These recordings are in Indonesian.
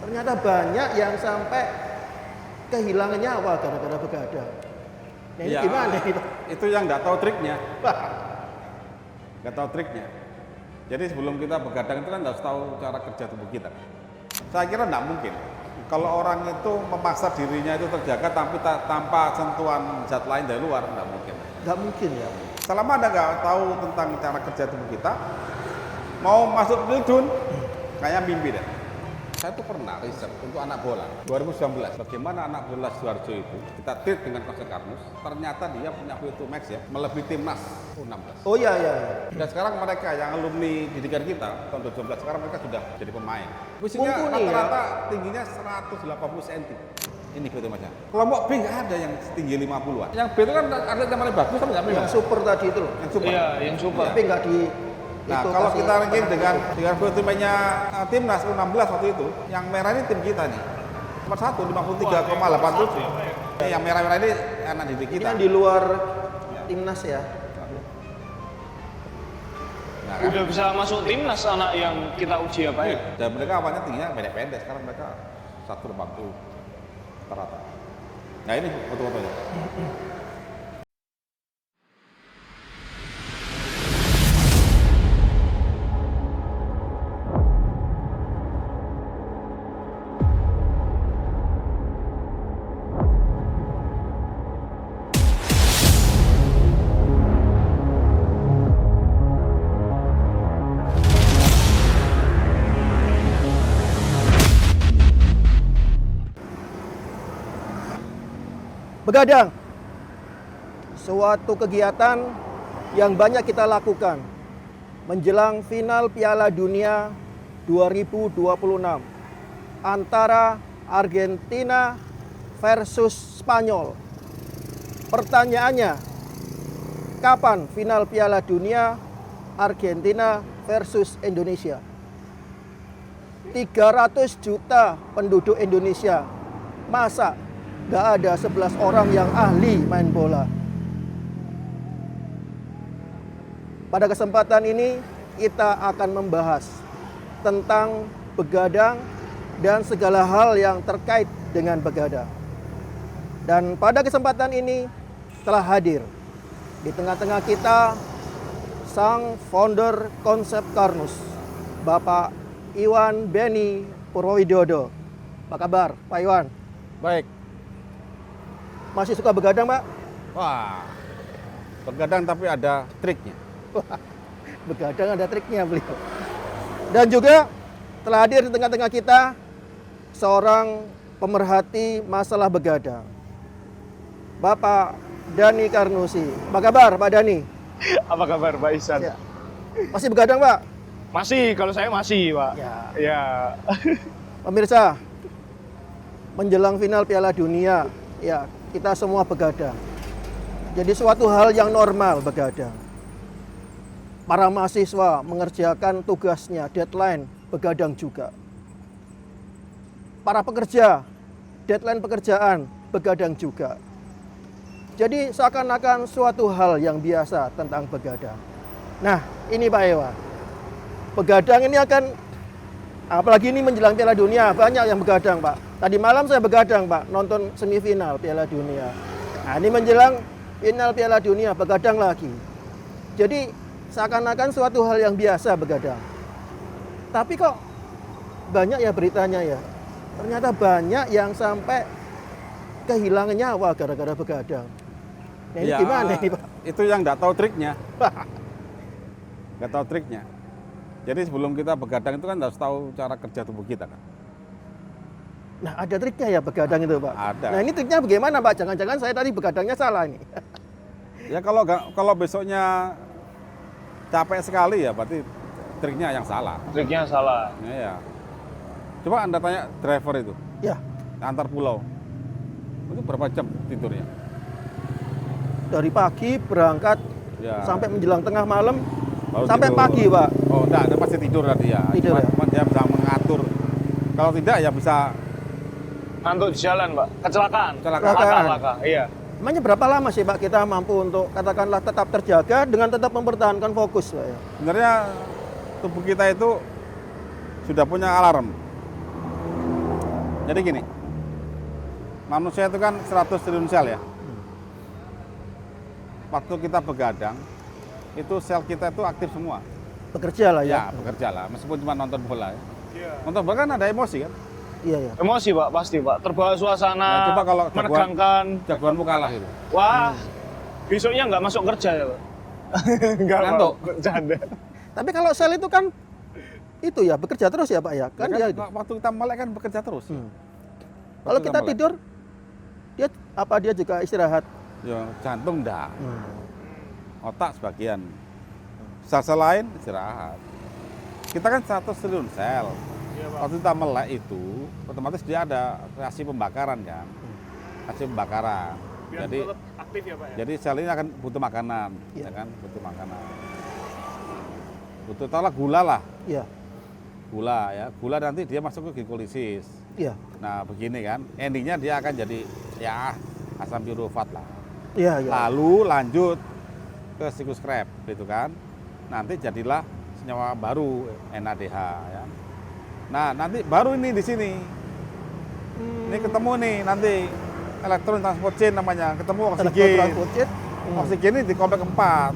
Ternyata banyak yang sampai kehilangan nyawa gara-gara begadang. Nah ini Ya, gimana ini Pak? itu yang nggak tahu triknya, Wah, nggak tahu triknya. Jadi sebelum kita begadang itu kan harus tahu cara kerja tubuh kita. Saya kira nggak mungkin. Kalau orang itu memaksa dirinya itu terjaga tanpa sentuhan zat lain dari luar, nggak mungkin. nggak mungkin ya. Selama Anda nggak tahu tentang cara kerja tubuh kita, mau masuk Wildun, kayak mimpi deh. Saya tuh pernah riset untuk anak bola 2019. Bagaimana anak bola Sidoarjo itu kita treat dengan konsep Karnus. Ternyata dia punya VO2 max ya, melebihi timnas U16. Oh iya iya. Dan sekarang mereka yang alumni didikan kita tahun 2019 sekarang mereka sudah jadi pemain. Fisiknya Mumpuni ya. rata-rata tingginya 180 cm. Ini VO2 max-nya. Kelompok B nggak ada yang tinggi 50-an. Yang B itu kan atlet yang paling bagus tapi nggak Yang super tadi itu loh. yang super. Iya, yang super. Tapi nggak di Nah, itu kalau kasih kita ranking tengah dengan VO2-nya timnas U16 waktu itu, yang merah ini tim kita nih. Nomor 1 53,87. Yang merah-merah ini anak didik Ini kita. yang di luar timnas ya. Nah, kan? Udah bisa masuk timnas anak yang kita uji apa ya? Dan mereka awalnya tingginya pendek-pendek, sekarang mereka 180 rata-rata. Nah, ini foto-fotonya. Begadang, suatu kegiatan yang banyak kita lakukan menjelang final Piala Dunia 2026 antara Argentina versus Spanyol. Pertanyaannya, kapan final Piala Dunia Argentina versus Indonesia? 300 juta penduduk Indonesia, masa nggak ada 11 orang yang ahli main bola? Pada kesempatan ini kita akan membahas tentang begadang dan segala hal yang terkait dengan begadang. Dan pada kesempatan ini telah hadir di tengah-tengah kita sang founder konsep Karnus, Bapak Iwan Beni Purwowidodo. Apa kabar, Pak Iwan? Baik. Masih suka begadang, Pak? Wah, begadang tapi ada triknya. Begadang ada triknya beliau. Dan juga telah hadir di tengah-tengah kita seorang pemerhati masalah begadang, Bapak Dani Karnusi. Apa kabar, Pak Dani? Apa kabar Pak Ihsan? Ya. Masih begadang, Pak? Masih, kalau saya masih Pak. Ya. Ya. Pemirsa, menjelang final Piala Dunia, ya kita semua begadang. Jadi suatu hal yang normal begadang. Para mahasiswa mengerjakan tugasnya, deadline, begadang juga. Para pekerja, deadline pekerjaan, begadang juga. Jadi seakan-akan suatu hal yang biasa tentang begadang. Nah, ini Pak Ewa. Begadang ini akan, apalagi ini menjelang Piala Dunia, banyak yang begadang, Pak. Tadi malam saya begadang, Pak, nonton semifinal Piala Dunia. Nah, ini menjelang final Piala Dunia, begadang lagi. Jadi seakan-akan suatu hal yang biasa begadang. Tapi kok banyak ya beritanya ya. Ternyata banyak yang sampai kehilangan nyawa gara-gara begadang. Nah, ini gimana ini, Pak? Itu yang nggak tahu triknya. Nggak tahu triknya. Jadi sebelum kita begadang itu kan harus tahu cara kerja tubuh kita kan. Nah, ada triknya ya begadang itu, Pak? Ada. Nah, ini triknya bagaimana, Pak? Jangan-jangan saya tadi begadangnya salah ini. Ya kalau besoknya capek sekali ya berarti triknya yang salah. Triknya salah. Ya. Coba Anda tanya driver itu Ya, antar pulau. Itu berapa jam tidurnya? dari pagi berangkat Ya. sampai menjelang tengah malam, Baru sampai tidur. pagi, Pak. Oh, enggak, dia pasti tidur tadi ya. Tidur ya? Cuman dia bisa mengatur. Kalau tidak ya bisa Ngantuk di jalan Pak. Kecelakaan. Kecelakaan. Iya. Emangnya berapa lama sih, Pak, kita mampu untuk katakanlah tetap terjaga dengan tetap mempertahankan fokus, Pak? Ya? sebenarnya tubuh kita itu sudah punya alarm. Jadi gini, manusia itu kan 100 triliun sel ya. Waktu kita begadang, itu sel kita itu aktif semua. Bekerja lah Ya, ya. bekerja lah, meskipun cuma nonton bola ya. Iya. Nonton bola kan ada emosi kan? Iya ya. Emosi Pak, pasti Pak. Terbawa suasana, Nah, coba kalau menegangkan. Jagoanmu kalah itu. Wah, besoknya nggak masuk kerja ya Pak? Nggak Ngantuk. Pak, bercanda. Tapi kalau sel itu kan itu ya bekerja terus ya Pak ya. Kan Ya dia waktu kita melek kan bekerja terus. kalau Waktu kita melek. tidur dia juga istirahat. Ya, jantung enggak. Otak sebagian. Sel-sel lain istirahat. Kita kan 100 triliun sel. Iya, Pak. Waktu kita melek itu, otomatis dia ada reaksi pembakaran kan. Reaksi pembakaran. Biar Jadi tetap aktif ya Pak ya? jadi sel ini akan butuh makanan, Iya. ya kan? Butuh makanan. Butuh taruhlah gula lah. Iya. Gula ya. Gula nanti dia masuk ke glikolisis. Iya. Nah, begini kan. Endingnya dia akan jadi ya asam pirufat lah. Iya, iya. Lalu lanjut ke siklus Krebs gitu kan. Nanti jadilah senyawa baru NADH ya. Nah, nanti baru ini di sini. Ini ketemu nih nanti elektron transport chain namanya, ketemu oksigen. Transported. Oksigen ini di kompleks 4.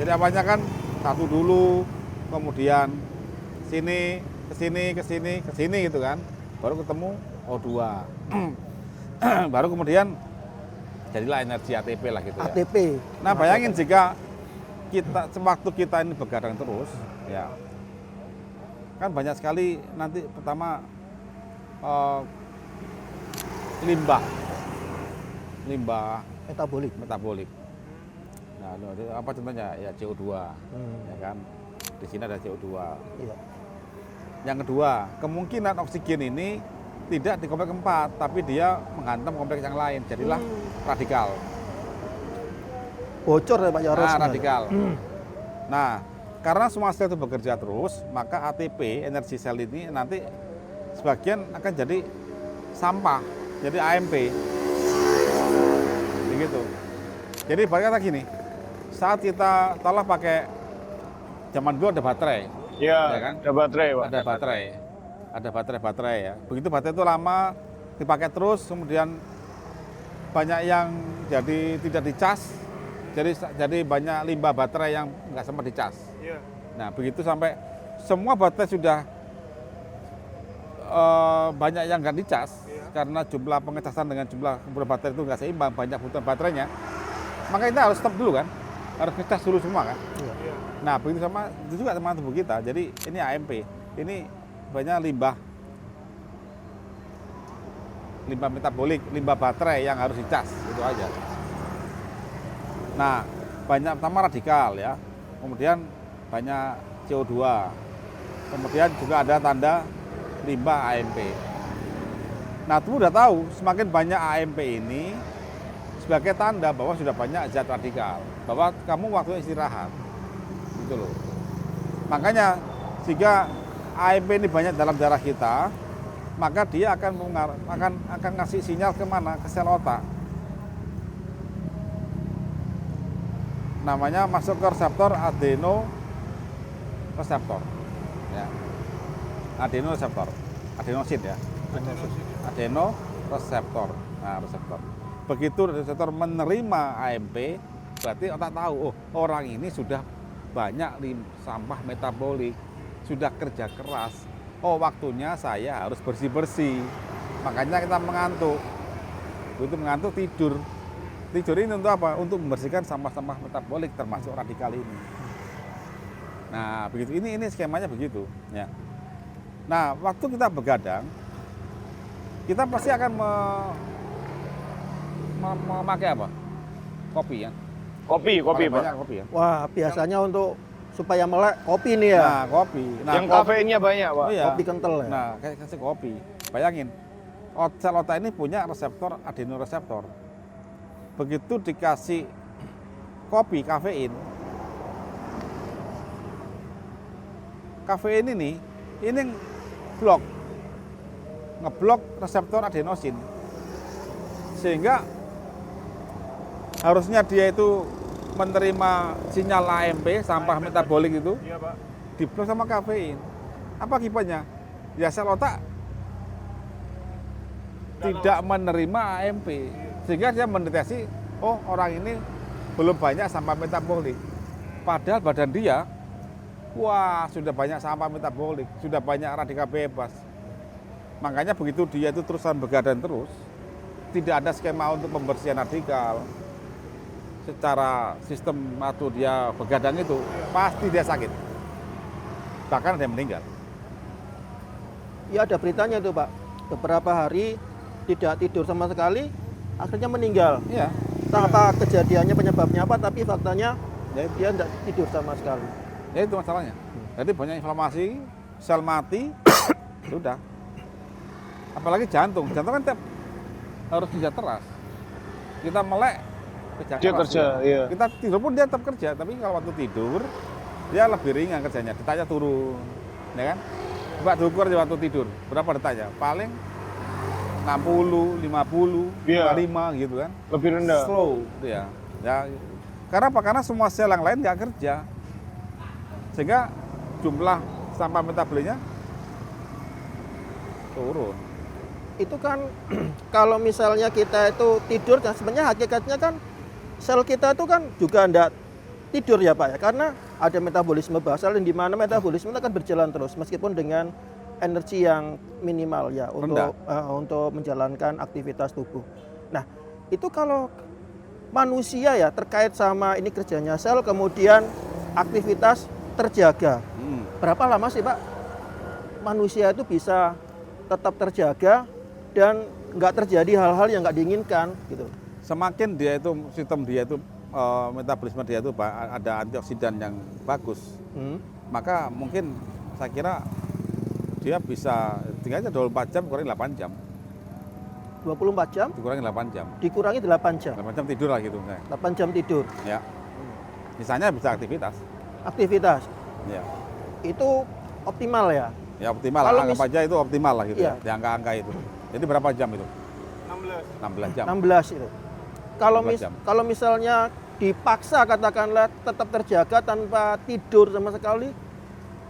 Jadi awalnya kan satu dulu, kemudian sini, ke sini, ke sini, ke sini gitu kan. Baru ketemu O2. Baru kemudian jadilah energi ATP lah gitu ya. ATP. Nah, bayangin jika kita sewaktu kita ini begadang terus, ya kan banyak sekali nanti pertama limbah metabolik. Nah, apa contohnya ya CO2, ya kan? Di sini ada CO2. Iya. Yang kedua, kemungkinan oksigen ini tidak di kompleks 4, tapi dia menghantam kompleks yang lain, jadilah radikal. Bocor ya Pak Yaros. Nah, radikal. Nah, karena semua sel itu bekerja terus, maka ATP, energi sel ini nanti sebagian akan jadi sampah, jadi AMP. Begitu. Jadi balik kata gini, saat kita telah pakai zaman dulu ada baterai, Iya, ya kan? ada baterai Pak. Ada baterai ya. Begitu baterai itu lama dipakai terus, kemudian banyak yang jadi tidak dicas, jadi banyak limbah baterai yang nggak sempat dicas. Iya. Nah, begitu sampai semua baterai sudah banyak yang nggak dicas, karena jumlah pengecasan dengan jumlah kebutuhan baterai itu nggak seimbang, banyak kebutuhan baterainya, maka kita harus stop dulu kan, harus ngecas dulu semua kan. Iya. Nah, begitu itu juga sama tubuh kita. Jadi ini AMP, ini banyak limbah metabolik, limbah baterai yang harus dicas, itu aja. Nah, banyak pertama radikal ya, kemudian banyak CO2, kemudian juga ada tanda limbah AMP. Nah, tubuh udah tahu semakin banyak AMP ini sebagai tanda bahwa sudah banyak zat radikal, bahwa kamu waktunya istirahat, gitu loh. Makanya jika AMP ini banyak dalam darah kita, maka dia akan ngasih sinyal kemana? Ke sel otak. Namanya masuk ke reseptor adenoreseptor. Ya. Adenoreseptor. Adenosin ya. Adenoreseptor. Nah, reseptor. Begitu reseptor menerima AMP, berarti otak tahu, oh, orang ini sudah banyak sampah metabolik, sudah kerja keras. Oh, waktunya saya harus bersih-bersih. Makanya kita mengantuk. Begitu mengantuk tidur. Tidur ini untuk apa? Untuk membersihkan sampah-sampah metabolik termasuk radikal ini. Nah, begitu. Ini skemanya begitu, ya. Nah, waktu kita begadang, kita pasti akan memakai apa? Kopi ya. Kopi Pak. Banyak kopi ya. Wah, biasanya untuk supaya melek kopi nih ya. Nah, kopi. Nah, Yang kafeinnya banyak Pak. Oh, iya. Kopi kental ya. Nah, kayak kasih kopi. Bayangin, sel otak ini punya reseptor adenoreseptor. Begitu dikasih kopi, kafein ini ngeblok reseptor adenosin, sehingga harusnya dia itu menerima sinyal AMP, sampah metabolik itu, Iya Pak. diblok sama kafein. Apa akibatnya? Ya sel otak tidak menerima AMP. Sehingga dia mendeteksi, oh orang ini belum banyak sampah metabolik. Padahal badan dia, wah sudah banyak sampah metabolik, sudah banyak radikal bebas. Makanya begitu dia itu terusan begadang terus, tidak ada skema untuk pembersihan radikal. Secara sistem waktu dia begadang itu, pasti dia sakit. Bahkan ada yang meninggal. Ya ada beritanya itu Pak, beberapa hari tidak tidur sama sekali, akhirnya meninggal. Iya. Entah apa kejadiannya, penyebabnya apa, tapi faktanya dia tidak tidur sama sekali. Ya itu masalahnya. Jadi banyak inflamasi, sel mati, sudah. Apalagi jantung kan tetap harus kerja keras. Kita melek, kerja Dia keras. kerja, iya. Kita tidur pun dia tetap kerja, tapi kalau waktu tidur, dia lebih ringan kerjanya, detaknya turun. Ya kan? Coba diukur di waktu tidur, berapa detaknya? Paling 60, 50, Iya. 55 gitu kan. Lebih rendah. Slow dia. Ya. Karena apa? Karena semua sel yang lain nggak kerja. Sehingga jumlah sampah metaboliknya turun. Itu kan kalau misalnya kita itu tidur, dan sebenarnya hakikatnya kan sel kita itu kan juga tidak tidur ya Pak ya, karena ada metabolisme basal di mana metabolisme itu akan berjalan terus meskipun dengan energi yang minimal ya untuk menjalankan aktivitas tubuh. Nah itu kalau manusia ya terkait sama ini kerjanya sel, kemudian aktivitas terjaga. Berapa lama sih Pak manusia itu bisa tetap terjaga dan nggak terjadi hal-hal yang nggak diinginkan gitu? Semakin dia itu sistem dia itu metabolisme dia itu ada antioksidan yang bagus, maka mungkin saya kira dia bisa tinggalnya 24 jam kurangi 8 jam. 24 jam Dikurangi 8 jam. dikurangi 8 jam. 8 jam tidur lah gitu. 8 jam tidur. Ya. Misalnya bisa aktivitas. Aktivitas Ya. itu optimal ya. Ya optimal Kalau lah, anggap aja itu optimal lah gitu Iya. ya. Di angka-angka itu. Jadi berapa jam itu? 16 jam. 16 itu. Kalau 16 jam. kalau misalnya dipaksa katakanlah tetap terjaga tanpa tidur sama sekali,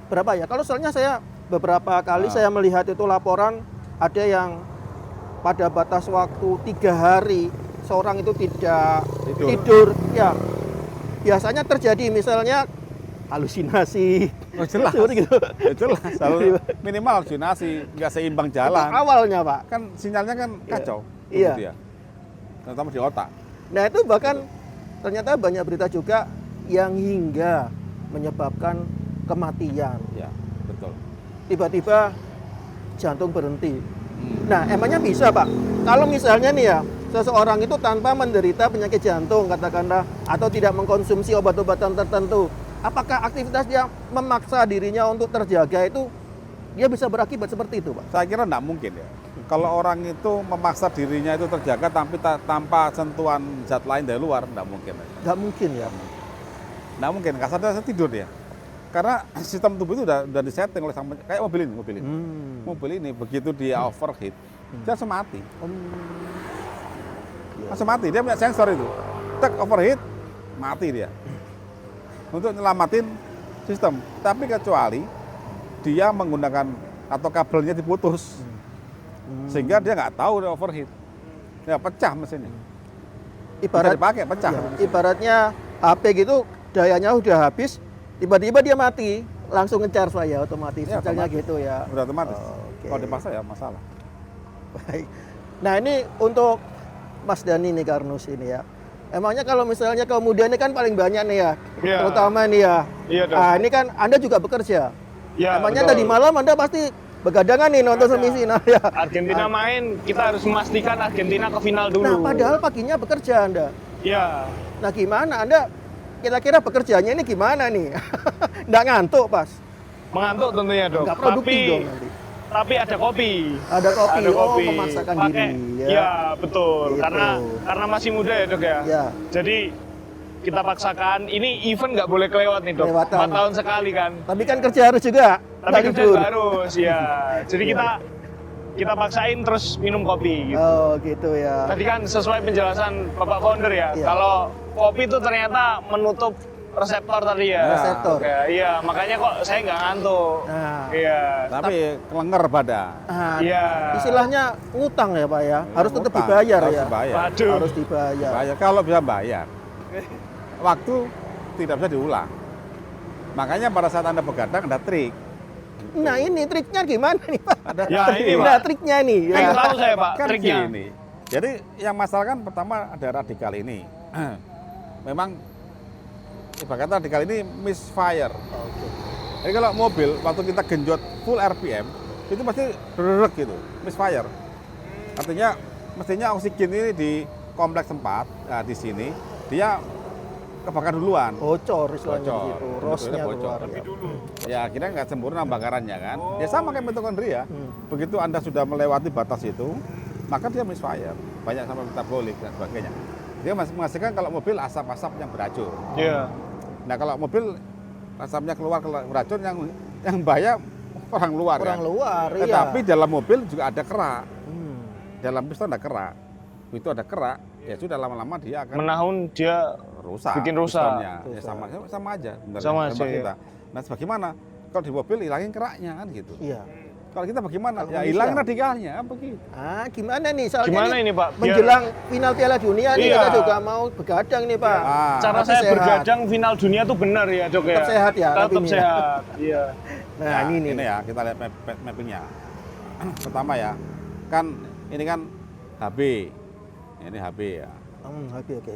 berapa ya? Kalau soalnya saya beberapa kali saya melihat itu laporan ada yang pada batas waktu 3 hari seorang itu tidak tidur. Ya biasanya terjadi misalnya halusinasi. Oh jelas. Seperti gitu. Ya jelas. Selalu minimal halusinasi, nggak seimbang jalan. Awalnya Pak. Kan sinyalnya kan kacau. Iya. Dia. Terutama di otak. Nah itu bahkan ternyata banyak berita juga yang hingga menyebabkan kematian. Ya, betul. Tiba-tiba jantung berhenti. Nah emangnya bisa Pak? Kalau misalnya nih ya, seseorang itu tanpa menderita penyakit jantung katakanlah, atau tidak mengkonsumsi obat-obatan tertentu, apakah aktivitas dia memaksa dirinya untuk terjaga itu, dia bisa berakibat seperti itu Pak? Saya kira enggak mungkin ya. Kalau orang itu memaksa dirinya itu terjaga tanpa sentuhan zat lain dari luar, enggak mungkin. Nggak mungkin ya? Nggak mungkin, kasar dia tidur dia. Karena sistem tubuh itu udah disetting oleh kayak mobil ini. Mobil ini begitu dia overheat, dia langsung mati. Langsung mati, dia punya sensor itu. Tek overheat, mati dia. Untuk nyelamatin sistem. Tapi kecuali dia menggunakan atau kabelnya diputus. Sehingga dia nggak tahu dia overheat. Ya pecah mesinnya. Bisa dipakai, pecah. Ya, ibaratnya HP gitu dayanya udah habis, tiba-tiba dia mati, langsung nge-charge saya otomatis. Ya, Misalnya otomatis. gitu ya. Udah otomatis. Oke. Kalau dipaksa ya masalah. Baik. Nah ini untuk Mas Dani nih Karnus ini ya. Emangnya kalau misalnya kemudian ini kan paling banyak nih ya, Iya. terutama nih ya. Iya dong. Ah ini kan Anda juga bekerja. Ya, Emangnya betul. tadi malam Anda pasti begadangan nih nonton semifinal ya. Argentina main, kita harus memastikan Argentina ke final dulu. Nah padahal paginya bekerja Anda. Ya, Nah gimana Anda kira-kira bekerjanya ini gimana nih? Nggak ngantuk pas? mengantuk tentunya dok. Nggak produktif Tapi- dong nanti. Tapi ada kopi. Ada kopi, Ada kopi. oh memaksakan Pakai- diri ya. Ya betul. Gitu. Karena masih muda ya dok ya. Ya. Jadi kita paksakan. Ini event nggak boleh kelewat nih dok. Kelewatan. 4 tahun sekali kan. Tapi kan kerja harus juga. Tapi nggak kerja libur. harus ya. Jadi kita paksain terus minum kopi gitu. Oh gitu ya. Tadi kan sesuai penjelasan Bapak Founder ya. Iya. Kalau kopi itu ternyata menutup reseptor tadi ya. Reseptor. Oke, iya, makanya kok saya nggak ngantuk. Nah, Iya. Tapi kelenger badan. ah, Iya. istilahnya ngutang ya Pak ya, harus tetap Utang, dibayar harus ya. dibayar. Waduh. Harus dibayar. Bayar. Kalau bisa bayar, waktu tidak bisa diulang. Makanya pada saat Anda begadang ada trik. Nah ini triknya gimana nih Pak? Ada Ya, trik. ini, Pak. Nah triknya nih. Kan Ya. tahu saya Pak Kan triknya. gini. Jadi yang masalah kan pertama ada radikal ini. Memang ibaratnya radikal ini misfire. Oke. Jadi kalau mobil waktu kita genjot full RPM itu pasti bererek gitu, misfire. Artinya mestinya oksigen ini di kompleks tempat, nah di sini dia kebakar duluan. Bocor istilahnya Bocor. gitu. Betul, Rosnya bocor. keluar. Ya. Ya akhirnya nggak sempurna bakarannya kan. Ya sama kayak mitokondria. Begitu Anda sudah melewati batas itu, maka dia misfire. Banyak sampai metabolik dan sebagainya. Dia masih menghasilkan kalau mobil asap-asap yang beracun. Iya. Nah kalau mobil asapnya keluar beracun yang bahaya orang luar. Orang kan? luar, iya. Tetapi dalam mobil juga ada kerak. Hmm. Dalam piston ada kerak. Begitu ada kerak, ya sudah lama-lama dia akan Menahun dia rusak. bikin rusak. pistonnya. Ya Rusak. sama aja. sebenarnya, Sama tembak aja, kita. Nah bagaimana? Kalau di mobil hilangin keraknya kan gitu. Iya. Kalau kita bagaimana? Kalau Ya bisa. hilangin radikalnya begitu. Ah, gimana nih? Soalnya Gimana ini, Pak? Biar- Menjelang final Piala Dunia nih Iya. kita juga mau begadang nih Pak. Ah, cara Tapi saya sehat. bergadang final dunia tuh benar ya, Dok ya. Tetap sehat ya, Tetap tapi ini ya. sehat. Iya. Nah, ini nih. ya kita lihat mappingnya. Pertama ya, kan ini kan HB. Ini HB ya. Oke.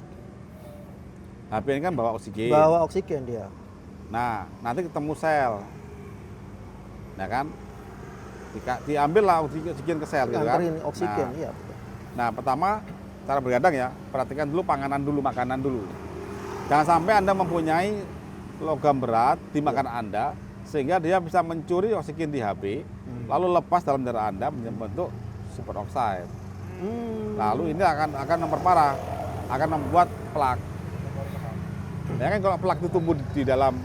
HB ini kan bawa oksigen. Bawa oksigen dia. Nah, nanti ketemu sel. Nah kan, diambil lah oksigen ke sel gitu kan. Nganterin oksigen, Nah, iya. nah, pertama cara bergadang ya, perhatikan dulu panganan dulu, makanan dulu. Jangan sampai Anda mempunyai logam berat di makanan Anda sehingga dia bisa mencuri oksigen di HB, lalu lepas dalam darah Anda membentuk superoxide. Lalu ini akan memperparah, akan membuat plak. Ya kan kalau plak itu tumbuh di dalam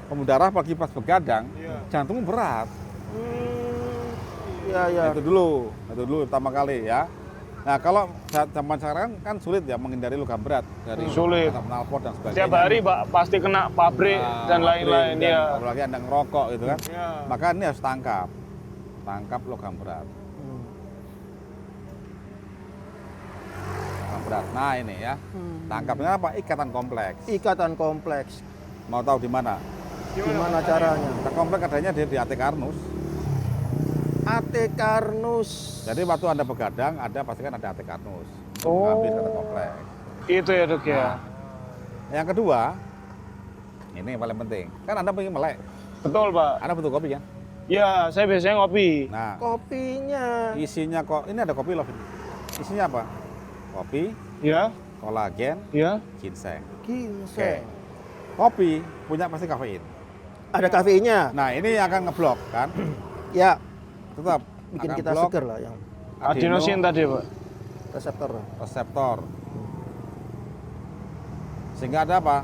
pembuluh darah apalagi pas begadang, jantungmu berat. Iya. Itu dulu pertama kali ya. Nah kalau zaman sekarang kan sulit ya menghindari logam berat dari Sulit. asap knalpot dan sebagainya. Tiap hari Pak pasti kena pabrik Nah, dan lain-lain dan ya. apalagi Anda ngerokok gitu kan. Iya. Maka ini harus tangkap logam berat. Logam berat. Nah ini ya, tangkapnya apa? Ikatan kompleks. Ikatan kompleks. Mau tahu di mana? Gimana caranya? Ikatan kompleks adanya di AT Karnus. AT Karnus. Jadi waktu Anda begadang, ada pastikan ada AT Karnus. Untuk Oh. mengambil ikatan kompleks. Itu ya, Dok ya. Nah, yang kedua, ini yang paling penting. Kan Anda pengen melek, Betul, Pak. Anda butuh kopi kan? Ya, saya biasanya ngopi. Nah, Kopinya. isinya kok ini ada kopi loh. Isinya apa? Kopi, Ya, kolagen, ya. ginseng. Ginseng. Kopi punya pasti kafein. Ada kafeinnya. Nah, ini akan ngeblok kan? Ya, Tetap bikin akan kita blok seger lah yang Adenosin tadi, Pak. reseptor. reseptor. Sehingga ada apa?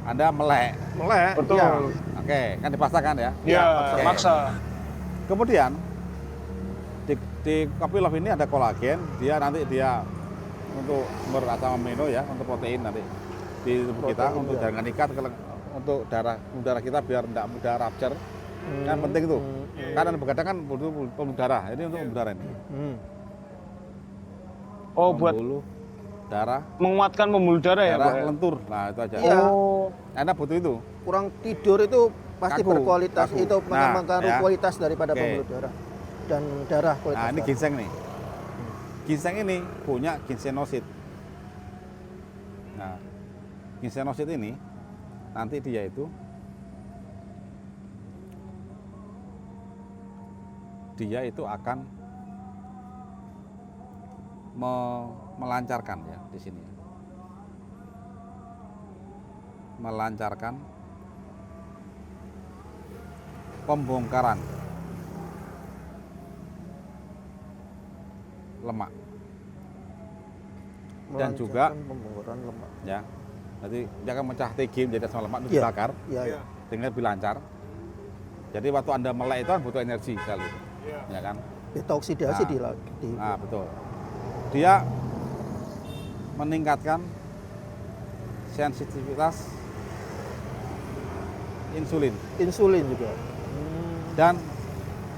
Anda melek. Melek. Betul. Iya. Oke, kan dipaksakan ya. Ya, Oke. maksa. Kemudian di kopi love ini ada kolagen, dia untuk sumber asam amino ya, untuk protein nanti di tubuh kita Protein, untuk ya. jaringan ikat untuk darah kita biar tidak mudah rupture. Kan penting tuh. Kan Anda begadang kan butuh pembuluh darah. Ini untuk pembuluh darah ini. Oh, buat Pembuluh darah, menguatkan pembuluh darah ya, Pak. darah lentur. Nah, itu aja. Iya. Oh, Anda butuh itu. Kurang tidur itu pasti Kaku, berkualitas. kaku. Itu Nah, mengaruhi ya. kualitas daripada Oke. pembuluh darah dan darah kualitas. Nah, ini darah. ginseng nih. Ginseng ini punya ginsenosid. Nah, ginsenosid ini nanti dia itu akan melancarkan ya di sini. Melancarkan pembongkaran lemak dan juga Melancarkan pembongkaran lemak. ya. Nanti dia akan mecah TG menjadi asam lemak itu Iya. dibakar Iya, iya. sehingga lebih lancar. Jadi waktu Anda melek itu kan butuh energi sekali. Ya kan? Beta oksidasi Nah. di Nah, betul. Dia meningkatkan sensitivitas insulin Insulin juga. dan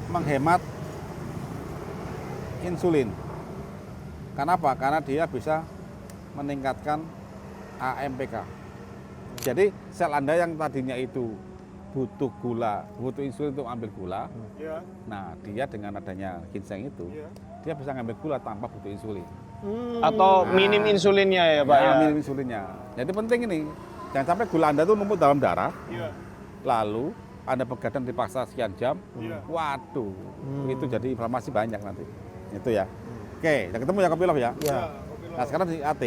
menghemat insulin. Kenapa? Karena dia bisa meningkatkan AMPK. Jadi sel Anda yang tadinya itu butuh gula, butuh insulin untuk ambil gula, Iya. nah dia dengan adanya ginseng itu, dia bisa ngambil gula tanpa butuh insulin. Atau minim insulinnya ya Pak ya? Minim insulinnya. Jadi penting ini, jangan sampai gula Anda itu numpuk dalam darah, Iya. lalu Anda begadang dipaksa sekian jam, waduh, itu jadi inflamasi banyak nanti. Itu ya. Oke, udah ketemu ya Kopilov ya? Ya, Nah sekarang di AT.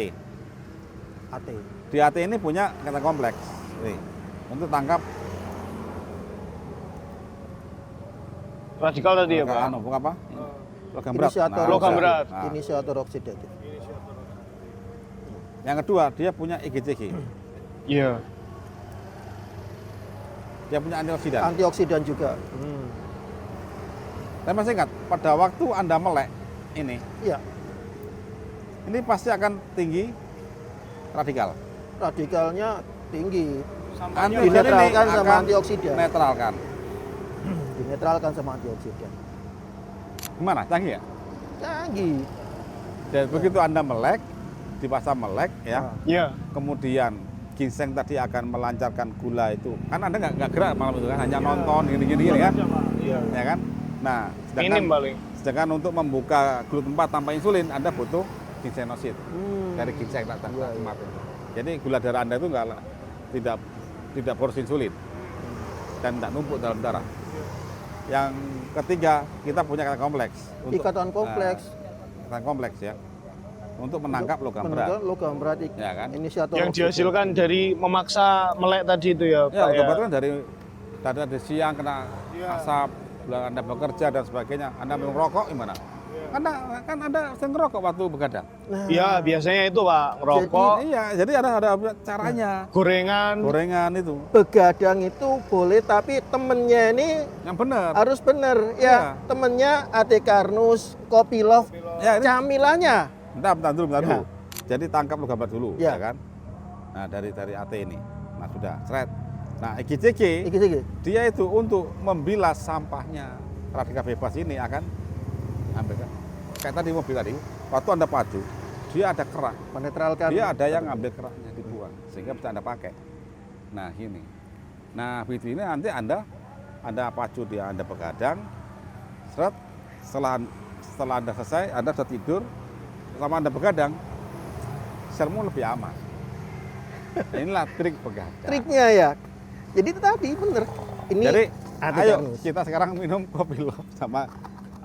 AT. Di AT ini punya kata kompleks. Nih, untuk tangkap Radikal tadi ya Pak? anu, bukan apa? Logam berat. Inisiator, logam berat. Nah, Inisiator oksidatif. yang kedua, dia punya IgCG. Iya. Dia punya antioksidan. Antioksidan juga. Dan masih ingat, pada waktu Anda melek ini Iya, pasti akan tinggi radikal. radikalnya tinggi. Antioksidan Dinetralkan ini sama akan antioksidan. Netralkan. Dinetralkan sama antioksidan. Gimana? Canggih ya? Canggih. Dan begitu Anda melek, dipaksa melek ya, Iya. kemudian ginseng tadi akan melancarkan gula itu. Kan Anda nggak gerak malam itu kan, hanya nonton gini-gini kan? Iya. Ya kan? Nah, Minim paling. sedangkan untuk membuka glut tempat tanpa insulin, Anda butuh ginsenosid dari ginseng tak tempat itu. Jadi gula darah Anda itu tidak boros insulin dan tidak numpuk dalam darah. Yang ketiga, kita punya ikatan kompleks. Ikatan kompleks. Ikatan kompleks ya, untuk menangkap logam berat. Menangkap logam berat. Ya kan? Inisiator Yang oksidatif. dihasilkan dari memaksa melek tadi itu ya Ya, Pak logam ya? berat kan dari siang kena asap, Anda bekerja dan sebagainya. Anda minum rokok gimana? Kan Anda sering ngerokok waktu begadang. Iya, biasanya itu Pak, ngerokok, Iya, jadi ada caranya. gorengan itu Begadang itu boleh, tapi temennya ini yang benar. harus benar. Iya. Ya, temennya AT Karnus, Kopilov, Ya, ini camilannya. bentar dulu. Ya. Jadi tangkap logam berat dulu, Ya. ya kan? Nah, dari AT ini. Nah, sudah, seret. Nah, IgCG Iki. dia itu untuk membilas sampahnya. Radikal bebas ini akan ambil kan? Kayak tadi mobil tadi, waktu Anda pacu, dia ada kerak. Menetralkan. Dia ada yang ngambil keraknya dibuang sehingga bisa Anda pakai. Nah, ini. Nah, begitu ini nanti Anda pacu dia, Anda begadang. Seret, setelah Anda selesai, Anda sudah tidur, selama Anda begadang, selmu lebih aman. Nah, inilah trik begadang. Triknya ya. Jadi itu tadi bener. Ini Jadi, AT ayo Karnus. kita sekarang minum kopi loh sama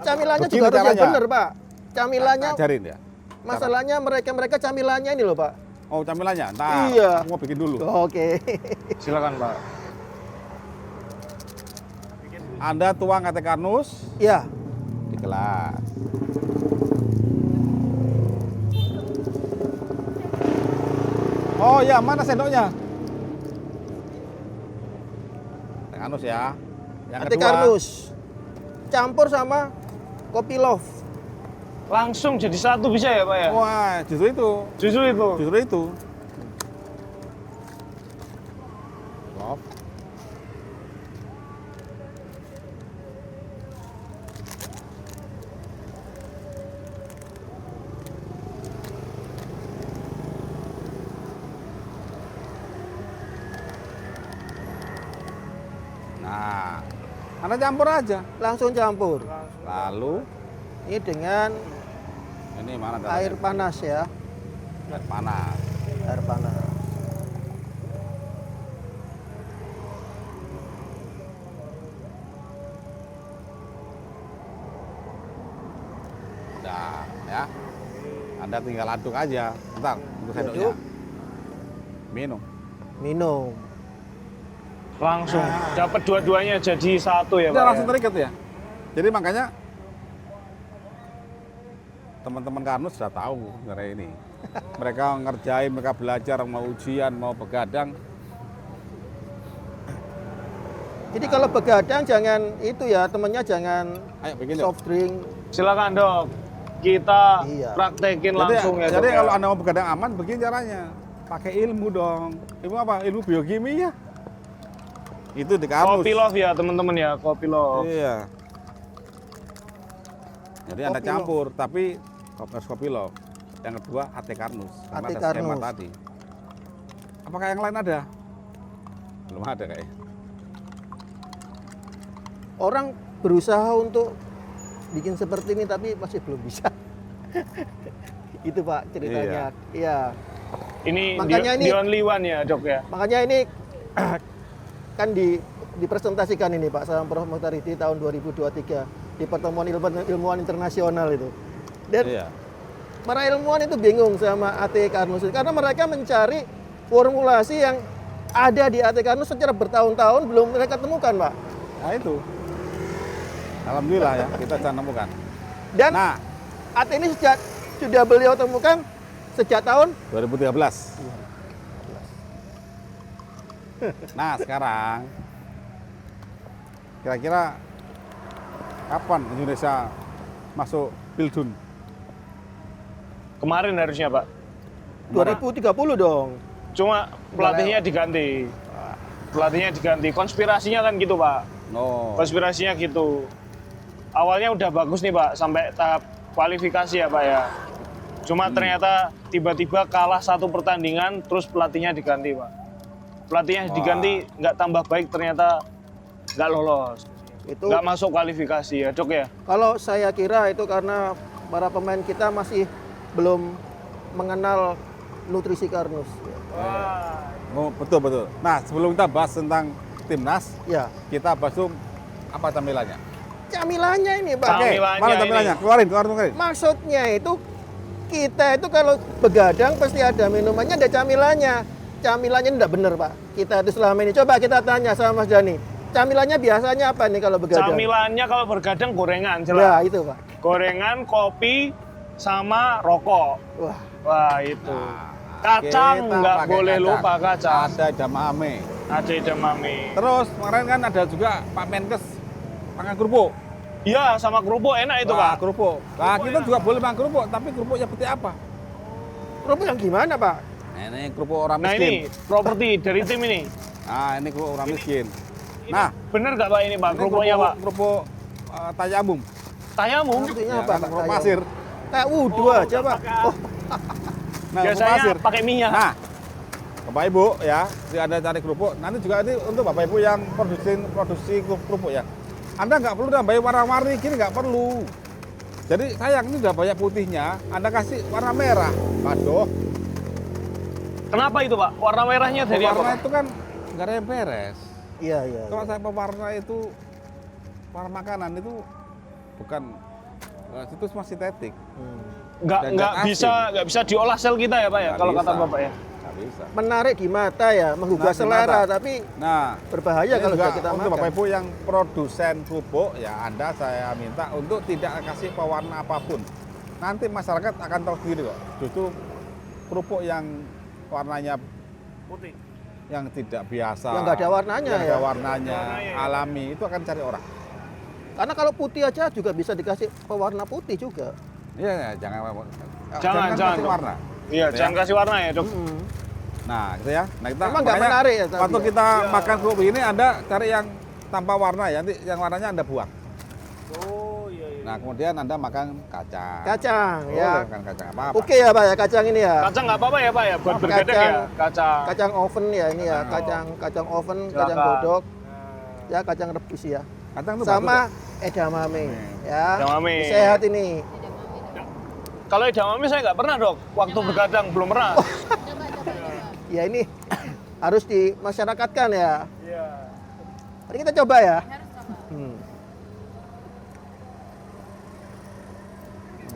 Camilannya begini juga harus yang caranya. bener, Pak. Camilannya, ajarin ya. masalahnya mereka camilannya ini loh, Pak. Oh, camilannya. Ntar Iya. aku mau bikin dulu. Oke. silakan Pak. Anda tuang AT Karnus Ya, di gelas. Oh ya, mana sendoknya? AT Karnus ya. Yang AT kedua. Karnus. Campur sama Kopilov. Langsung jadi satu bisa ya Pak ya? Wah, justru itu. Justru itu. Justru itu. Stop. Nah, Anda campur aja. Langsung campur. Lalu Ini dengan ini mana air panas ya. Air panas. Air panas. Nah, ya. Anda tinggal aduk aja. Bentar, untuk sendoknya. Aduk. Minum. Minum. Langsung dapat dua-duanya jadi satu ya Udah Pak. langsung Ya? terikat ya. Jadi makanya teman-teman Karnus sudah tahu sebenarnya ini. Mereka ngerjain, mereka belajar, mau ujian, mau begadang. Jadi kalau begadang jangan itu ya, temennya jangan Ayo bikin yuk. soft drink. Silakan Dok. Kita Iya. praktekin Jadi, langsung ya. jadi Dok, kalau ya. Anda mau begadang aman, begini caranya. Pakai ilmu dong. Ilmu apa? Ilmu biokimia. Itu di Karnus. Kopi Love ya teman-teman ya, Kopi Love. Iya. Jadi Anda Kopi campur, tapi Kopi Love. Yang kedua AT Karnus, karena AT ada Karnus. skema tadi. Apakah yang lain ada? Belum ada kayaknya. Orang berusaha untuk bikin seperti ini tapi masih belum bisa. Itu Pak ceritanya. Iya. Ini Makanya the ini- only one ya dok ya. Makanya ini kan dipresentasikan ini Pak sama Prof. Muhtaridi tahun 2023 di pertemuan ilmuwan internasional itu. Dan Iya. para ilmuwan itu bingung sama AT Karnus karena mereka mencari formulasi yang ada di AT Karnus secara bertahun-tahun belum mereka temukan Pak. Nah itu. Alhamdulillah ya, kita bisa nemukan. Dan Nah, AT ini sudah beliau temukan sejak tahun 2013. Nah, sekarang kira-kira kapan Indonesia masuk Pildun? Kemarin harusnya Pak. 2030 dong. Cuma pelatihnya diganti. Pelatihnya diganti. Konspirasinya kan gitu Pak. Oh, Konspirasinya gitu. Awalnya udah bagus nih Pak, sampai tahap kualifikasi ya Pak ya. Cuma ternyata tiba-tiba kalah satu pertandingan, terus pelatihnya diganti Pak. Pelatihnya Wah. diganti, nggak tambah baik, ternyata nggak lolos. Itu Nggak masuk kualifikasi ya dok ya. kalau saya kira itu karena para pemain kita masih belum mengenal nutrisi Karnus. oh, betul betul. Nah, sebelum kita bahas tentang timnas, Ya, kita bahas tuh apa tampilannya. camilannya ini Pak. Cam- Oke, Tampilannya mana tampilannya? ini. Keluarin. Maksudnya itu kita itu kalau begadang pasti ada minumannya, ada camilannya. Camilannya enggak bener Pak. Kita itu selama ini coba kita tanya sama Mas Dani. Camilannya biasanya apa nih kalau begadang? Camilannya kalau bergadang gorengan, Ya jelas. itu Pak. Gorengan, kopi, sama rokok. Wah, Wah itu. Nah, Kacang kita nggak pakai boleh kacang. lupa kacang. Ada edamame. Ada edamame. Terus kemarin kan ada juga Pak Menkes makan kerupuk. Iya, sama kerupuk enak itu Wah, Pak. kerupuk. Nah, kita juga boleh makan kerupuk, tapi kerupuknya seperti apa? kerupuk yang gimana Pak? Nah, ini kerupuk orang Nah miskin. ini properti dari tim ini. Nah, ini kerupuk orang miskin. Nah, Bener nggak Pak ini Pak? ini Kerupuknya Pak. kerupuk tayamum. Tayamum. Artinya Ya, apa? kan, kerupuk pasir. Kayak wudhu aja Pak. Oh, Nah, kerupuk Biasanya pasir. pakai minyak. Nah, Bapak Ibu ya, jika Anda cari kerupuk, nanti juga ini untuk Bapak Ibu yang produksi kerupuk ya. Anda nggak perlu nambahin warna-warni gini, nggak perlu. Jadi sayang ini udah banyak putihnya, Anda kasih warna merah. Waduh, Kenapa itu Pak? Warna merahnya dari apa? warna Pak? itu kan nggak ada yang beres. iya iya. Kalau saya pewarna itu, warna makanan itu bukan, itu cuma sintetik. Nggak Dan nggak nggak nggak bisa diolah sel kita ya Pak ya? Nggak Kalau kata bisa. Bapak ya. Nggak bisa. Menarik di mata ya, menggugah Menarik di selera, mata. tapi Nah, berbahaya ini kalau juga sudah kita untuk makan. Bapak Ibu yang produsen kerupuk, ya Anda saya minta untuk tidak kasih pewarna apapun. Nanti masyarakat akan tahu sendiri kok. Justru kerupuk yang warnanya Putih. yang tidak biasa, Yang nggak ada warnanya yang ya? ada warnanya, Warnanya ya. alami, itu akan cari orang. Karena kalau putih aja juga bisa dikasih pewarna putih juga. Iya, ya, jangan Jangan, kasih dong. warna. Iya, Ya. jangan kasih warna ya dok. Nah, gitu ya. Nah, kita Memang nggak makanya menarik ya tadi waktu ya? kita Iya. makan kerupuk ini Anda cari yang tanpa warna ya, nanti yang warnanya Anda buang. Oh iya iya. Nah, kemudian Anda makan kacang. Kacang Boleh ya. makan kacang apa-apa. Oke ya Pak ya, kacang ini ya. Kacang nggak apa-apa ya Pak ya? Buat bergadang Kacang. ya? Kacang. Kacang oven ya ini ya, kacang oven, kacang Silakan. godok, ya kacang rebus ya. Kacang itu bagus, Sama kok. edamame ya. Edamame. Sehat ini. Kalau edamame saya nggak pernah dok. Waktu bergadang belum pernah. Ya ini harus dimasyarakatkan ya. Iya. Mari kita coba ya. Hmm.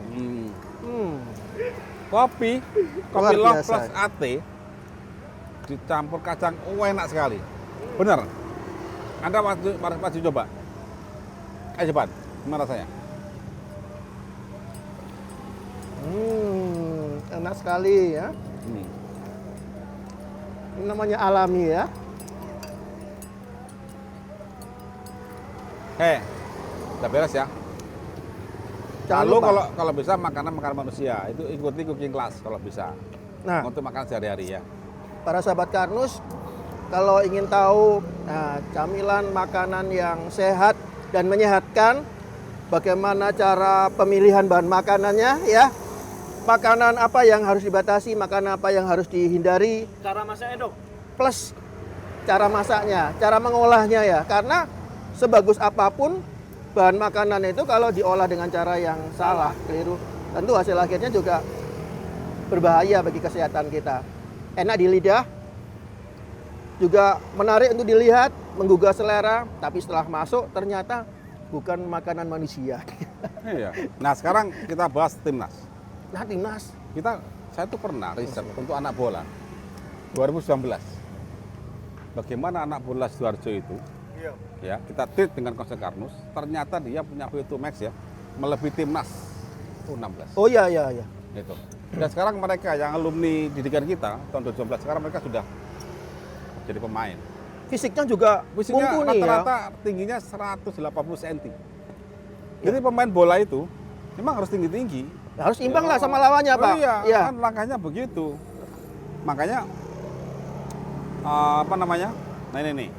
Hmm. Hmm. Kopi Luar Love biasa. plus AT dicampur kacang, enak sekali. Bener. Anda wajib coba. Ayo cepat, gimana rasanya? Enak sekali ya. Hmm. Ini namanya alami ya. Udah beres ya. Jangan Lalu lupa. kalau bisa makanan manusia, itu ikuti cooking class kalau bisa. Nah, Untuk makan sehari-hari ya. para sahabat Karnus, kalau ingin tahu camilan makanan yang sehat dan menyehatkan, bagaimana cara pemilihan bahan makanannya ya. Makanan apa yang harus dibatasi, makanan apa yang harus dihindari, Cara masaknya, Dok? plus cara masaknya, cara mengolahnya ya. Karena sebagus apapun bahan makanan itu kalau diolah dengan cara yang salah, keliru, tentu hasil akhirnya juga berbahaya bagi kesehatan kita. Enak di lidah, juga menarik untuk dilihat, menggugah selera, tapi setelah masuk ternyata bukan makanan manusia. Iya. Nah sekarang kita bahas timnas. Nah, timnas. Saya tuh pernah riset untuk anak bola 2019. Bagaimana anak bola Sidoarjo itu, ya kita treat dengan konsep Karnus. Ternyata dia punya VO2 max ya, melebihi timnas U16. Oh iya, iya, iya. Gitu. Dan sekarang mereka yang alumni didikan kita tahun 2019 sekarang mereka sudah jadi pemain. Fisiknya juga Fisiknya mumpuni ya. rata-rata tingginya 180 cm. Jadi pemain bola itu memang harus tinggi-tinggi. Harus imbang lah sama lawannya, Pak. Iya, kan langkahnya begitu. Makanya apa namanya? Nah ini nih.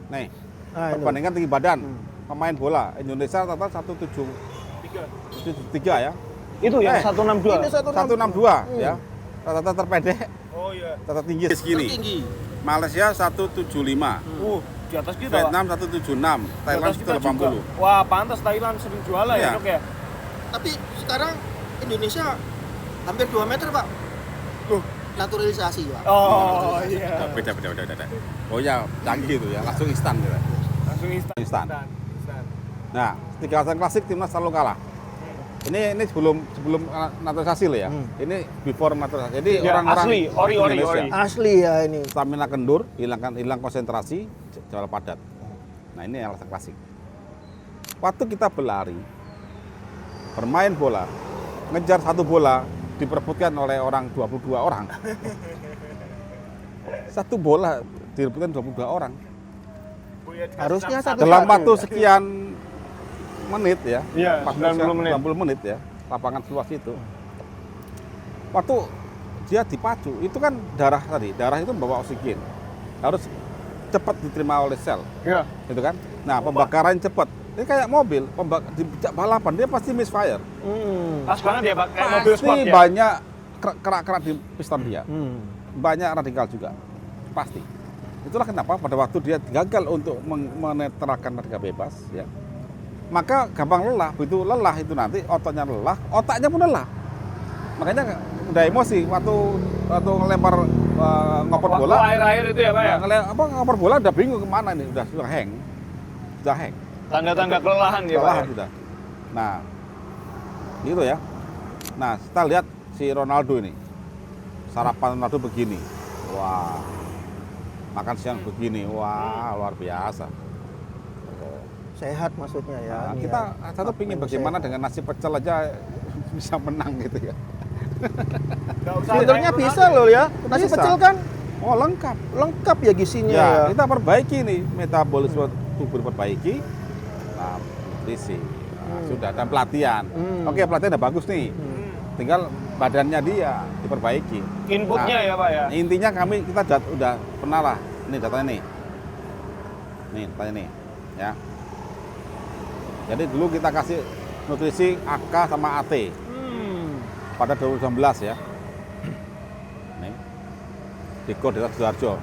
Nih, Nah, ini. perbandingan tinggi badan pemain bola Indonesia rata-rata 173 ya. Itu yang Eh, 162. Ini 162 ya. Rata-rata terpendek, Oh iya. rata tinggi segini. Tertinggi. Malaysia 175, Di atas kita, Pak. Vietnam 176, Di Thailand atas kita juga. 180. Wah, pantas Thailand sering juara Iya. ya, Dok ya. Tapi sekarang Indonesia hampir 2 meter, Pak. Loh, naturalisasi, Pak. Oh iya. Beda. Oh ya, canggih itu ya, langsung instan gitu. Langsung instan. Instan. Nah, 3 alasan klasik timnas selalu kalah. Ini sebelum naturalisasi loh ya. Ini before naturalisasi. Jadi Ya, orang-orang asli, ori. Indonesia Asli ya ini. stamina kendur, hilang konsentrasi, jual padat. Nah, ini alasan klasik. Waktu kita berlari, bermain bola, ngejar satu bola diperebutkan oleh orang 22 orang. Satu bola diperebutkan 22 orang. Harusnya satu Dalam waktu sekian menit ya, Iya, 90 menit ya, lapangan seluas itu. Waktu dia dipacu, itu kan darah itu membawa oksigen. Harus cepat diterima oleh sel, Iya. gitu kan? Nah, pembakaran cepat. Ini kayak mobil, di balapan dia pasti misfire. Pas banget ya, Pak. Kayak mobil sport Pasti ya. banyak kerak-kerak di piston dia. Banyak radikal juga. Pasti. Itulah kenapa pada waktu dia gagal untuk menetralkan radikal bebas ya. Maka gampang lelah, begitu lelah itu nanti ototnya lelah, otaknya pun lelah. Makanya udah emosi waktu ngelempar ngoper Waktu bola. air-air itu ya, Pak ya. Ngoper bola udah bingung kemana nih, sudah hang. Tanda-tanda kelelahan ya, Pak. Kelelahan ya? sudah. Nah, gitu ya. Nah, kita lihat si Ronaldo ini. Sarapan Ronaldo begini. Wah. Makan siang begini. Wah, luar biasa. Sehat maksudnya ya. Nah, ini kita ya. satu pingin bagaimana dengan nasi pecel aja bisa menang gitu ya. Nggak usah Sebenarnya kayak bisa Ronaldo. loh ya. Nasi Bisa. pecel kan Oh, lengkap. lengkap ya gizinya Ya, ya. kita perbaiki nih metabolisme tubuh diperbaiki. Nah, nutrisi. Nah, sudah dan pelatihan. Oke, pelatihan udah bagus nih. Tinggal badannya dia diperbaiki. Inputnya Nah, ya, Pak ya. Intinya kita udah pernah lah. Ini datanya nih. Nih, datanya nih. Ya. Jadi dulu kita kasih nutrisi AK sama AT pada 2019 ya. Nih. Diko Desa Sidoarjo.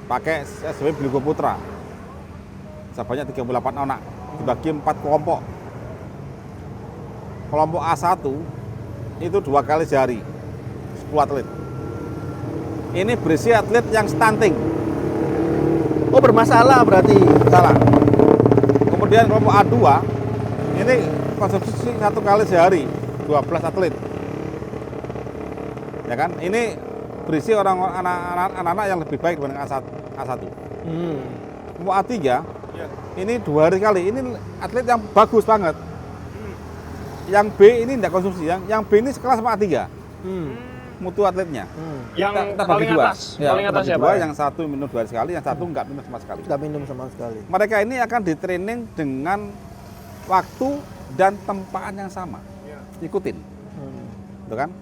Pakai SW Bligo Putra. Sebanyak 38 anak dibagi 4 kelompok. Kelompok A1 itu 2 kali sehari 10 atlet. Ini berisi atlet yang stunting. Oh, bermasalah berarti. Salah. Kemudian kelompok A2 ini konsumsi 1 kali sehari 12 atlet. Ya kan? Ini berisi anak-anak yang lebih baik dibanding A1. Kelompok A3 ini 2 hari sekali. Ini atlet yang bagus banget. Yang B ini tidak konsumsi. Yang B ini sekelas sama A3. Mutu atletnya. Yang Kita bagi paling dua. atas. Ya, Paling kita atas bagi ya, dua, Pak. ya? yang satu minum 2 hari sekali, yang satu enggak minum sama sekali. Nggak minum sama sekali. Mereka ini akan di-training dengan waktu dan tempaan yang sama. Ikutin. Gitu kan?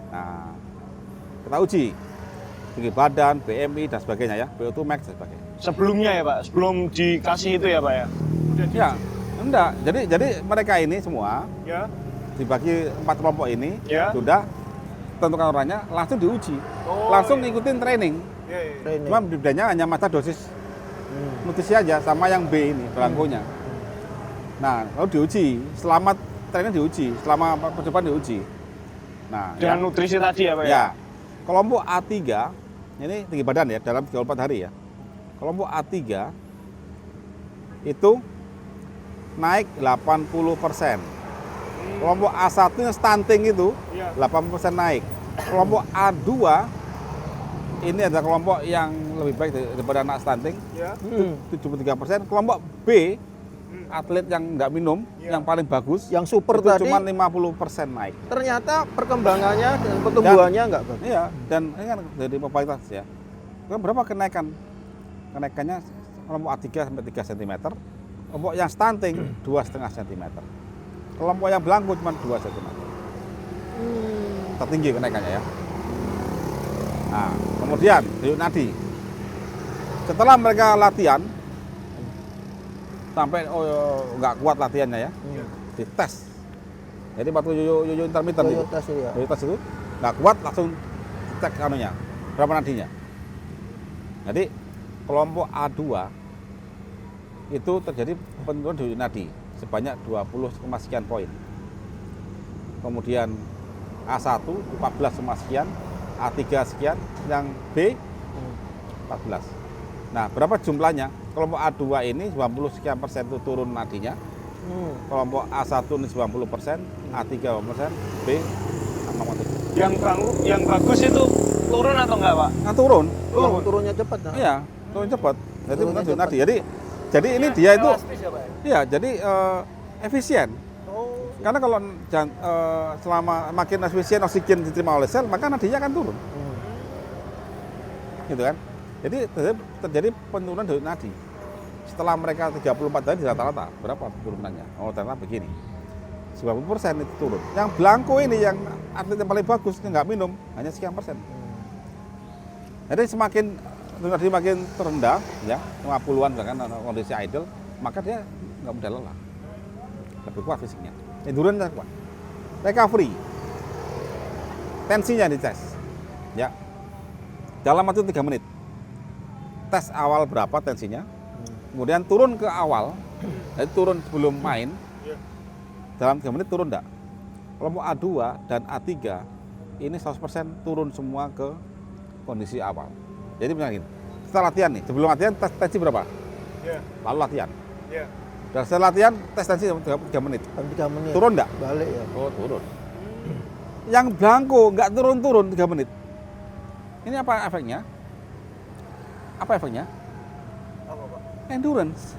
Nah, kita uji tinggi badan, BMI dan sebagainya ya, VO2 max dan sebagainya. Sebelumnya ya Pak, sebelum dikasih itu ya Pak ya? Ya, enggak. Jadi mereka ini semua Ya. dibagi 4 kelompok ini Ya. sudah tentukan orangnya langsung diuji, Oh, langsung iya. ngikutin training. Iya, iya. Training. Cuma bedanya hanya masa dosis nutrisi aja sama yang B ini belangkonya. Nah, lalu diuji, selama training diuji, selama percobaan diuji. Nah, Dengan nutrisi tadi ya Pak ya? ya, kelompok A3 ini tinggi badan ya dalam 34 hari ya. Kelompok A3 itu naik 80%. Kelompok A1 yang stunting itu Iya. 80% naik. Kelompok A2 ini adalah kelompok yang lebih baik daripada anak stunting, Ya. 73%. Kelompok B, atlet yang nggak minum, Iya. yang paling bagus, Yang super itu tadi cuma 50% naik. ternyata perkembangannya dan pertumbuhannya nggak bagus. Iya, dan ini kan dari popularitas ya. Kan berapa kenaikan? Kenaikannya kelompok A3 sampai 3 cm. Kelompok yang stunting 2,5 cm. Kelompok yang belangko cuma 2 cm. Tertinggi kenaikannya ya. Nah, kemudian denyut nadi. Setelah mereka latihan sampai nggak kuat latihannya ya, dites. Jadi waktu yoyo intermittent itu, Toyota sih ya. yoyo tes itu nggak kuat langsung cek anunya, berapa nadinya. Jadi kelompok A2 itu terjadi penurunan denyut nadi sebanyak 20, sekian poin. Kemudian A1 14, sekian, A3 sekian, yang B 14. Nah, berapa jumlahnya? Kelompok A2 ini 90 sekian persen itu turun nadinya. Kelompok A1 ini 90%, A3 persen, B 67. Yang bagus itu turun atau enggak Pak? Nah, turun. Oh, turunnya cepat. Nah. Iya, turun cepat. Jadi Turunnya bukan denyut cepat. nadi. Jadi ini dia itu Elastis ya Pak ya? iya, jadi efisien. Oh. Karena kalau selama makin efisien oksigen diterima oleh sel, maka nadinya akan turun. Gitu kan? Jadi terjadi penurunan denyut nadi. Setelah mereka 34 hari di rata-rata, berapa turunannya? Oh, ternyata begini. 90% itu turun. Yang belangko ini, yang atlet yang paling bagus, yang nggak minum, hanya sekian persen. Jadi semakin denyut nadi makin terendah, ya, 50-an bahkan kondisi idle, maka dia nggak mudah lelah. Lebih kuat fisiknya. Endurance kuat. Recovery. Tensinya dites. Ya. Dalam waktu 3 menit. Tes awal berapa tensinya. Kemudian turun ke awal. Jadi turun sebelum main. Dalam 3 menit turun enggak? Kelompok A2 dan A3 ini 100% turun semua ke kondisi awal. Jadi misalnya gini, setelah latihan nih, sebelum latihan tes tensi berapa? Iya. Lalu latihan. Iya. Dan setelah latihan tes tensi 3 menit. 3 menit. Turun enggak? Balik ya. Oh, turun. Yang belangko nggak turun-turun 3 menit. Ini apa efeknya? Apa efeknya? Apa Pak? Endurance.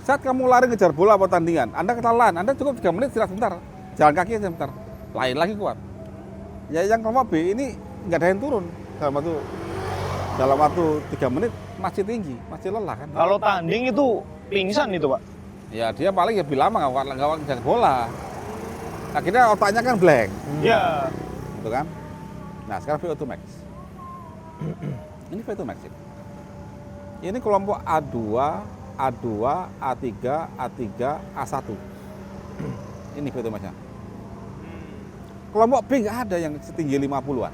Saat kamu lari ngejar bola atau tandingan, Anda kelelahan, Anda cukup 3 menit istirahat sebentar. Jalan kaki aja sebentar. Lain lagi kuat. Ya yang kelompok B ini nggak ada yang turun. Dalam waktu 3 menit masih tinggi, masih lelah kan. Kalau tanding itu pingsan itu Pak? Ya dia paling lebih lama nggak kuat ngejar bola. Akhirnya otaknya kan blank. Iya. Gitu kan. Nah sekarang VO2 max. Ini VO2 max ini. Ini kelompok A2, A2, A3, A3, A1. Ini VO2 max-nya. Kelompok B nggak ada yang setinggi 50-an.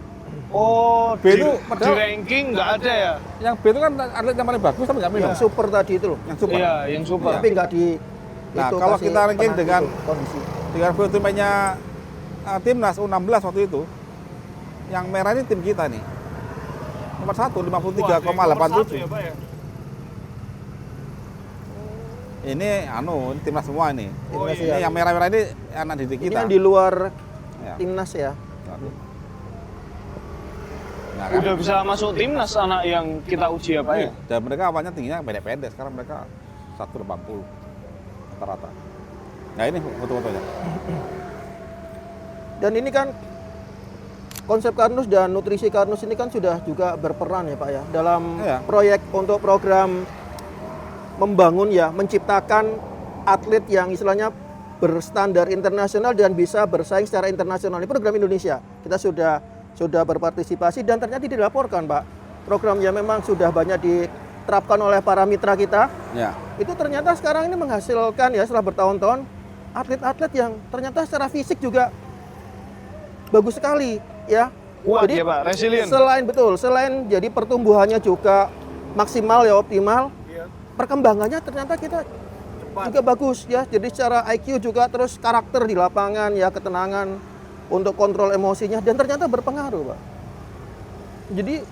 Oh, B itu di padahal- ranking nggak ada ya? Yang B itu kan atlet yang paling bagus tapi nggak minum. Yang super tadi itu loh. Yang super. Iya, yang super. Tapi nggak di Nah, itu kalau kasih kita ranking penang dengan- itu, kondisi. Dengan VO2 max-nya timnas U16 waktu itu, yang merah ini tim kita nih. Nomor 1, 53,87. Ya, Pak, ya? Ini ini timnas semua ini. Oh, Timnas Ini ya. yang merah-merah ini anak didik Ini kita. yang di luar Ya. timnas ya. Nah, kan? Udah bisa masuk timnas anak yang kita uji ya Pak ya? Dan mereka awalnya tingginya pendek-pendek, sekarang mereka 180 rata-rata. Nah ini foto-fotonya. Dan ini kan konsep Karnus dan nutrisi Karnus ini kan sudah juga berperan ya Pak ya dalam Iya. proyek untuk program membangun ya, menciptakan atlet yang istilahnya berstandar internasional dan bisa bersaing secara internasional. Ini program Indonesia. Kita sudah sudah berpartisipasi dan ternyata dilaporkan, Pak. Program yang memang sudah banyak diterapkan oleh para mitra kita, Ya. itu ternyata sekarang ini menghasilkan ya setelah bertahun-tahun atlet-atlet yang ternyata secara fisik juga bagus sekali ya. Kuat ya, Pak, resilient. Selain jadi pertumbuhannya juga maksimal ya optimal, perkembangannya ternyata kita juga bagus ya. Jadi secara IQ juga terus karakter di lapangan ya, ketenangan untuk kontrol emosinya dan ternyata berpengaruh, Pak. Jadi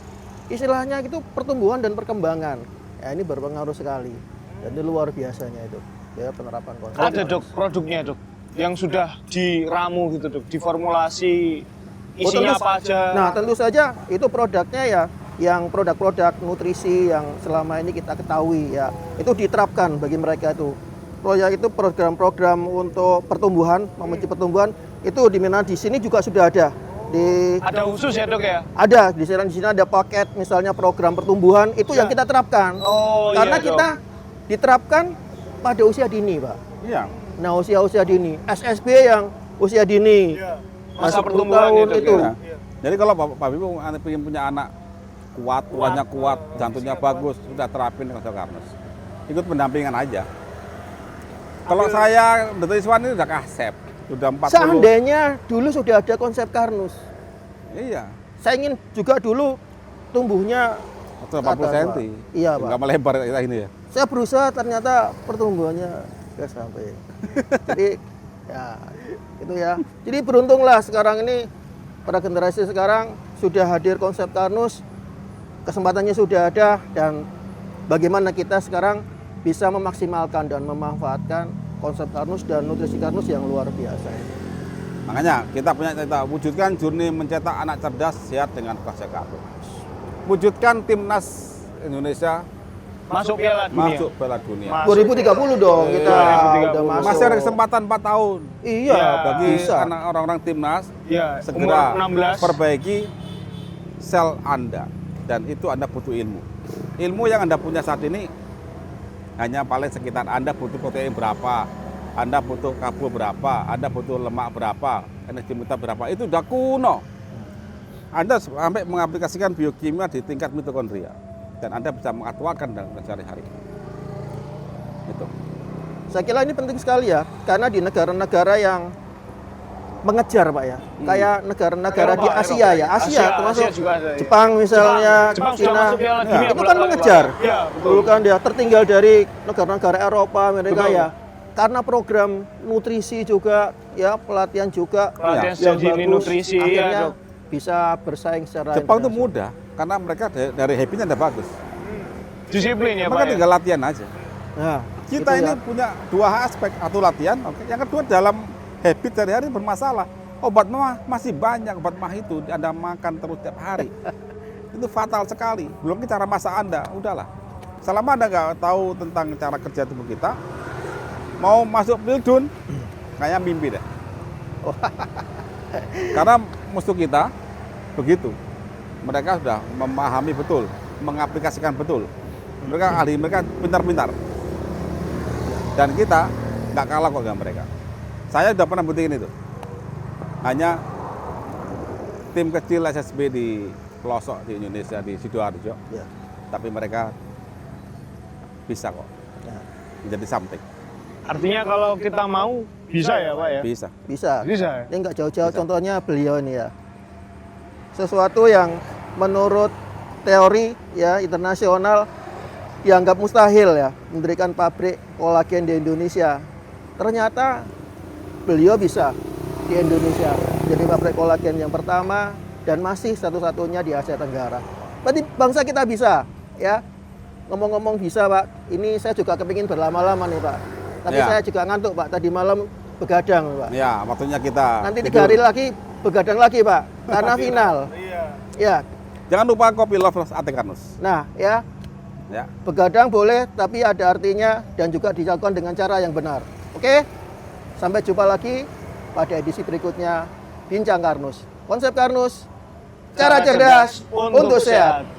istilahnya itu pertumbuhan dan perkembangan. Ya ini berpengaruh sekali. Dan ini luar biasanya itu ya penerapan konsep. Ada dok produknya dok yang sudah diramu gitu dok, diformulasi isinya apa aja. Nah tentu saja itu produknya ya yang produk-produk nutrisi yang selama ini kita ketahui ya itu diterapkan bagi mereka itu. Proyek itu program-program untuk pertumbuhan, memicu pertumbuhan itu di mana di sini juga sudah ada. Ada khusus ya dok ya? Ada di sini ada paket misalnya program pertumbuhan itu yang kita terapkan. Oh, karena iya, kita diterapkan pada usia dini, Pak. Iya. Nah usia dini, SSB yang usia dini. Masa 10 pertumbuhan tahun ya, Dok, itu. Ya. Jadi kalau Pak Bibu ingin punya anak kuat, tulangnya kuat, jantungnya bagus, sudah terapin konsep Karnus. Ikut pendampingan aja. Kalau saya Dr. Iswan ini udah kasep, sudah 40. Seandainya dulu sudah ada konsep Karnus. Iya. Saya ingin juga dulu tumbuhnya 180 atas, cm. Pak. Iya, Pak. Enggak melebar kita ini ya. Saya berusaha ternyata pertumbuhannya nggak sampai. Jadi ya itu ya. Jadi beruntunglah sekarang ini pada generasi sekarang sudah hadir konsep Karnus, kesempatannya sudah ada dan bagaimana kita sekarang bisa memaksimalkan dan memanfaatkan konsep Karnus dan nutrisi Karnus yang luar biasa ini. Makanya kita punya cerita, wujudkan journey mencetak anak cerdas sehat dengan konsep Karnus. Wujudkan timnas Indonesia Masuk Piala Dunia. masuk Piala Dunia. 2030 dong kita 2030. udah masuk. Masih ada kesempatan 4 tahun. Iya, Bagi bisa. anak orang-orang timnas Iya, segera umur 16. perbaiki sel Anda dan itu Anda butuh ilmu. Ilmu yang Anda punya saat ini hanya paling sekitar Anda butuh protein berapa, Anda butuh karbo berapa, Anda butuh lemak berapa, energi vital berapa, itu udah kuno. Anda sampai mengaplikasikan biokimia di tingkat mitokondria dan Anda bisa mengaktualkan dalam sehari-hari. Itu. Saya kira ini penting sekali ya, karena di negara-negara yang mengejar, Pak ya. Kayak negara-negara di Eropa, Asia ya, Asia termasuk Asia juga ada, ya. Jepang misalnya, Jepang sudah Cina. masuk Piala Dunia Itu kan bolak-balik, mengejar. Pak. Iya, betul. Dulu kan dia tertinggal dari negara-negara Eropa, Amerika Betul. ya. Karena program nutrisi juga ya, pelatihan juga Pelatihan yang sejak dini bagus, nutrisi, iya, akhirnya Dok. bisa bersaing secara Jepang itu internasional. mudah karena mereka dari habitnya udah bagus. Disiplin ya Pak Mereka ya? tinggal latihan aja. Nah, Kita itu ini ya. punya dua aspek, satu latihan, oke. Yang kedua dalam habit sehari-hari bermasalah. Obat mah masih banyak, obat mah itu Anda makan terus tiap hari. Itu fatal sekali. Belum lagi cara masak Anda, udahlah. Selama Anda nggak tahu tentang cara kerja tubuh kita, mau masuk Pildun, kayak mimpi deh. Karena musuh kita begitu. Mereka sudah memahami betul, mengaplikasikan betul. Mereka ahli, mereka pintar-pintar. Dan kita nggak kalah kok dengan mereka. Saya sudah pernah buktiin itu. Hanya tim kecil SSB di pelosok di Indonesia, di Sidoarjo. Ya. Tapi mereka bisa kok Ya. menjadi something. Artinya kalau kita mau bisa ya Pak ya? Bisa. Bisa. Bisa ya? Ini nggak jauh-jauh Bisa. contohnya beliau ini ya. Sesuatu yang menurut teori ya internasional dianggap mustahil ya mendirikan pabrik kolagen di Indonesia. Ternyata beliau bisa di Indonesia jadi pabrik kolagen yang pertama dan masih satu-satunya di Asia Tenggara. Berarti bangsa kita bisa ya. Ngomong-ngomong bisa Pak, ini saya juga kepingin berlama-lama nih Pak. Tapi Ya. saya juga ngantuk Pak, tadi malam begadang Pak. Ya, waktunya kita Nanti 3 tidur. hari lagi begadang lagi Pak, karena final. Iya. Ya, Jangan lupa kopi Love Ate Karnus. nah ya Ya. begadang boleh, tapi ada artinya dan juga dilakukan dengan cara yang benar. Oke, sampai jumpa lagi pada edisi berikutnya Bincang Karnus. Konsep Karnus, cara cerdas untuk sehat.